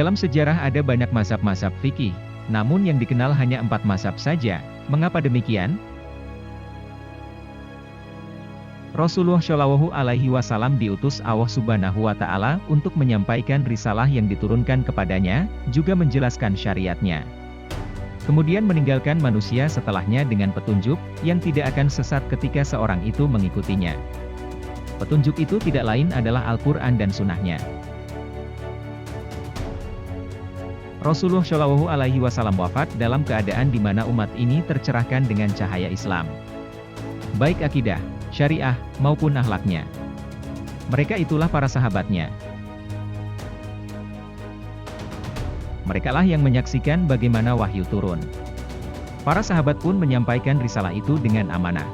Dalam sejarah ada banyak mazhab-mazhab fikih, namun yang dikenal hanya 4 mazhab saja. Mengapa demikian? Rasulullah Shallallahu Alaihi Wasallam diutus Allah Subhanahu wa Ta'ala untuk menyampaikan risalah yang diturunkan kepadanya, juga menjelaskan syariatnya. Kemudian meninggalkan manusia setelahnya dengan petunjuk, yang tidak akan sesat ketika seorang itu mengikutinya. Petunjuk itu tidak lain adalah Al-Quran dan Sunnahnya. Rasulullah Shallallahu Alaihi Wasallam wafat dalam keadaan di mana umat ini tercerahkan dengan cahaya Islam, baik akidah, syariah, maupun akhlaknya. Mereka itulah para sahabatnya. Merekalah yang menyaksikan bagaimana wahyu turun. Para sahabat pun menyampaikan risalah itu dengan amanah.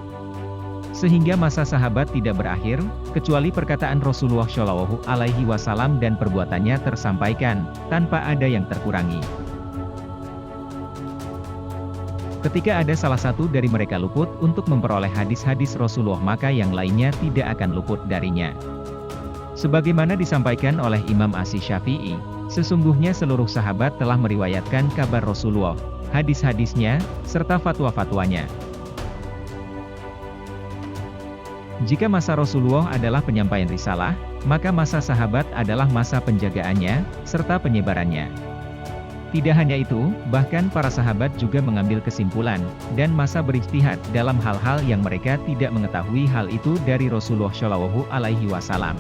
Sehingga masa sahabat tidak berakhir, kecuali perkataan Rasulullah Shallallahu Alaihi Wasallam dan perbuatannya tersampaikan, tanpa ada yang terkurangi. Ketika ada salah satu dari mereka luput untuk memperoleh hadis-hadis Rasulullah, maka yang lainnya tidak akan luput darinya. Sebagaimana disampaikan oleh Imam Asy-Syafi'i, sesungguhnya seluruh sahabat telah meriwayatkan kabar Rasulullah, hadis-hadisnya, serta fatwa-fatwanya. Jika masa Rasulullah adalah penyampaian risalah, maka masa sahabat adalah masa penjagaannya, serta penyebarannya. Tidak hanya itu, bahkan para sahabat juga mengambil kesimpulan, dan masa berijtihad dalam hal-hal yang mereka tidak mengetahui hal itu dari Rasulullah Shallallahu Alaihi Wasallam.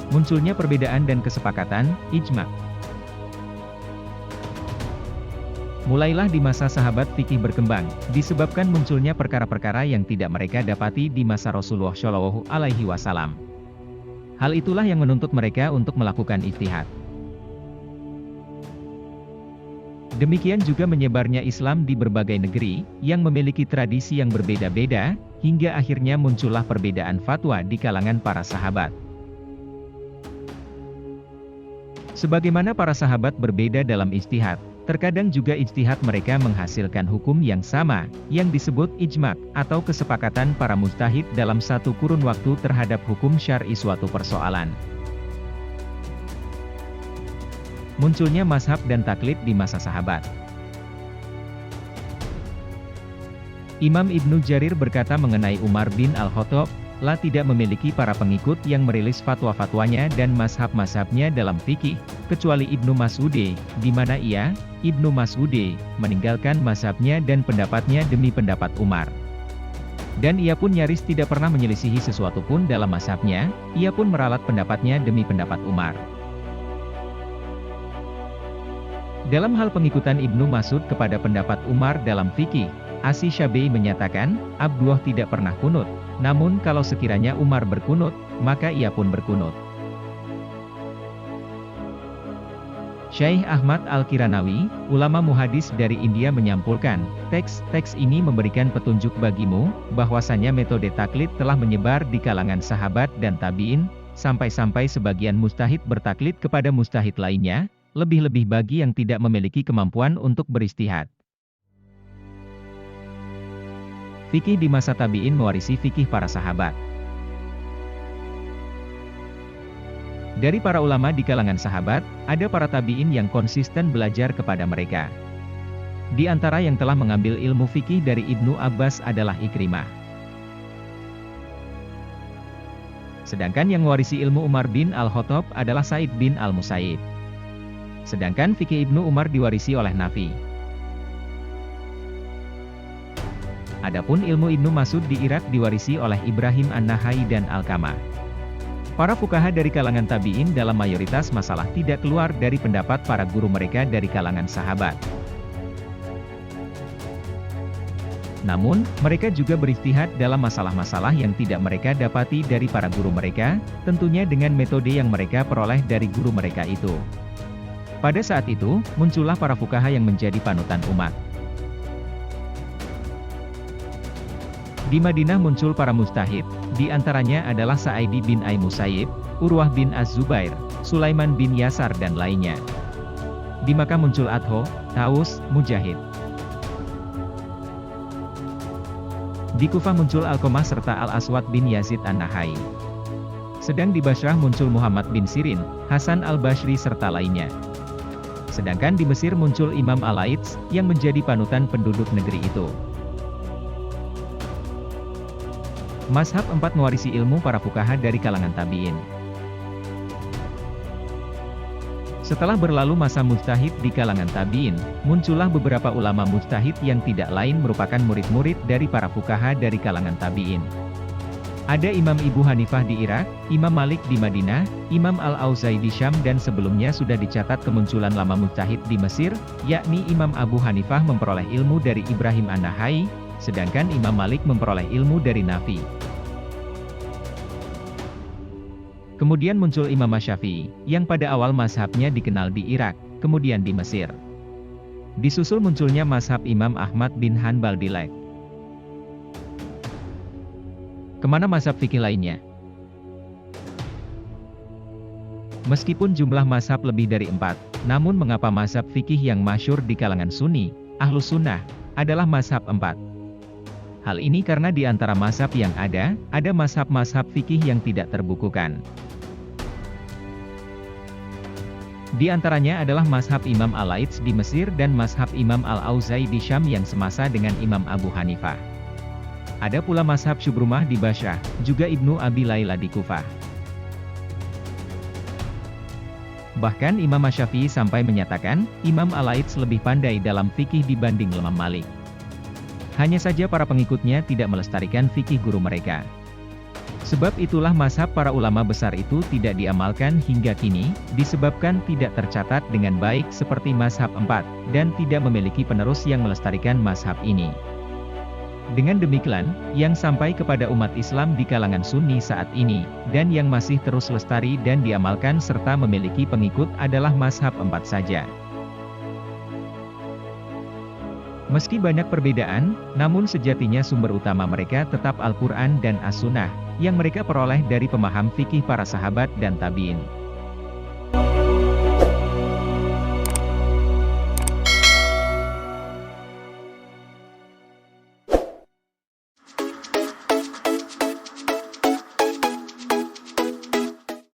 Munculnya perbedaan dan kesepakatan, ijma'. Mulailah di masa sahabat fikih berkembang, disebabkan munculnya perkara-perkara yang tidak mereka dapati di masa Rasulullah Shallallahu Alaihi Wasallam. Hal itulah yang menuntut mereka untuk melakukan ijtihad. Demikian juga menyebarnya Islam di berbagai negeri, yang memiliki tradisi yang berbeda-beda, hingga akhirnya muncullah perbedaan fatwa di kalangan para sahabat. Sebagaimana para sahabat berbeda dalam ijtihad, terkadang juga ijtihad mereka menghasilkan hukum yang sama, yang disebut ijma' atau kesepakatan para mujtahid dalam satu kurun waktu terhadap hukum syar'i suatu persoalan. Munculnya mazhab dan taklid di masa sahabat. Imam Ibnu Jarir berkata mengenai Umar bin Al-Khattab, "La tidak memiliki para pengikut yang merilis fatwa-fatwanya dan mazhab-mazhabnya dalam fikih, kecuali Ibnu Mas'ud, di mana ia, Ibnu Mas'ud, meninggalkan mazhabnya dan pendapatnya demi pendapat Umar. Dan ia pun nyaris tidak pernah menyelisihi sesuatu pun dalam mazhabnya, ia pun meralat pendapatnya demi pendapat Umar." Dalam hal pengikutan Ibnu Mas'ud kepada pendapat Umar dalam fikih, Asy-Syafi'i menyatakan, Abdullah tidak pernah kunut, namun kalau sekiranya Umar berkunut, maka ia pun berkunut. Syekh Ahmad Al-Kiranawi, ulama muhadis dari India menyampulkan, teks-teks ini memberikan petunjuk bagimu, bahwasannya metode taklid telah menyebar di kalangan sahabat dan tabi'in, sampai-sampai sebagian mujtahid bertaklid kepada mujtahid lainnya, lebih-lebih bagi yang tidak memiliki kemampuan untuk berijtihad. Fikih di masa tabi'in mewarisi fikih para sahabat. Dari para ulama di kalangan sahabat, ada para tabi'in yang konsisten belajar kepada mereka. Di antara yang telah mengambil ilmu fikih dari Ibnu Abbas adalah Ikrimah. Sedangkan yang mewarisi ilmu Umar bin Al-Khattab adalah Sa'id bin Al-Musayyib. Sedangkan fikih Ibnu Umar diwarisi oleh Nafi. Adapun ilmu Ibnu Mas'ud di Irak diwarisi oleh Ibrahim An-Nakhai dan Alqamah. Para fuqaha dari kalangan tabi'in dalam mayoritas masalah tidak keluar dari pendapat para guru mereka dari kalangan sahabat. Namun, mereka juga berijtihad dalam masalah-masalah yang tidak mereka dapati dari para guru mereka, tentunya dengan metode yang mereka peroleh dari guru mereka itu. Pada saat itu, muncullah para fuqaha yang menjadi panutan umat. Di Madinah muncul para mujtahid, di antaranya adalah Sa'idi bin Musayyib, Urwah bin Az-Zubair, Sulaiman bin Yasar dan lainnya. Di Makkah muncul Adho, Taus, Mujahid. Di Kufah muncul Alqamah serta Al-Aswad bin Yazid An-Nakhai. Sedang di Basrah muncul Muhammad bin Sirin, Hasan al-Basri serta lainnya. Sedangkan di Mesir muncul Imam al-Laits, yang menjadi panutan penduduk negeri itu. Mazhab 4 mewarisi ilmu para fuqaha dari kalangan tabi'in. Setelah berlalu masa mujtahid di kalangan tabi'in, muncullah beberapa ulama mujtahid yang tidak lain merupakan murid-murid dari para fuqaha dari kalangan tabi'in. Ada Imam Abu Hanifah di Irak, Imam Malik di Madinah, Imam Al-Auza'i di Syam dan sebelumnya sudah dicatat kemunculan lama mujtahid di Mesir, yakni Imam Abu Hanifah memperoleh ilmu dari Ibrahim an-Nakhai, sedangkan Imam Malik memperoleh ilmu dari Nafi. Kemudian muncul Imam Asy-Syafi'i, yang pada awal mazhabnya dikenal di Irak, kemudian di Mesir. Disusul munculnya mazhab Imam Ahmad bin Hanbal di Lek. Kemana mazhab fikih lainnya? Meskipun jumlah mazhab lebih dari 4, namun mengapa mazhab fikih yang masyhur di kalangan Sunni, Ahlus Sunnah, adalah mazhab 4? Hal ini karena di antara mazhab yang ada mazhab-mazhab fikih yang tidak terbukukan. Di antaranya adalah mazhab Imam al-Laits di Mesir dan mazhab Imam al-Auza'i di Syam yang semasa dengan Imam Abu Hanifah. Ada pula mazhab Syubrumah di Basrah, juga Ibnu Abi Layla di Kufah. Bahkan Imam Asy-Syafi'i sampai menyatakan, Imam al-Laits lebih pandai dalam fikih dibanding Imam Malik. Hanya saja para pengikutnya tidak melestarikan fikih guru mereka. Sebab itulah mazhab para ulama besar itu tidak diamalkan hingga kini, disebabkan tidak tercatat dengan baik seperti mazhab 4, dan tidak memiliki penerus yang melestarikan mazhab ini. Dengan demikian, yang sampai kepada umat Islam di kalangan Sunni saat ini, dan yang masih terus lestari dan diamalkan serta memiliki pengikut adalah mazhab 4 saja. Meski banyak perbedaan, namun sejatinya sumber utama mereka tetap Al-Quran dan As-Sunnah, yang mereka peroleh dari pemaham fikih para sahabat dan tabi'in.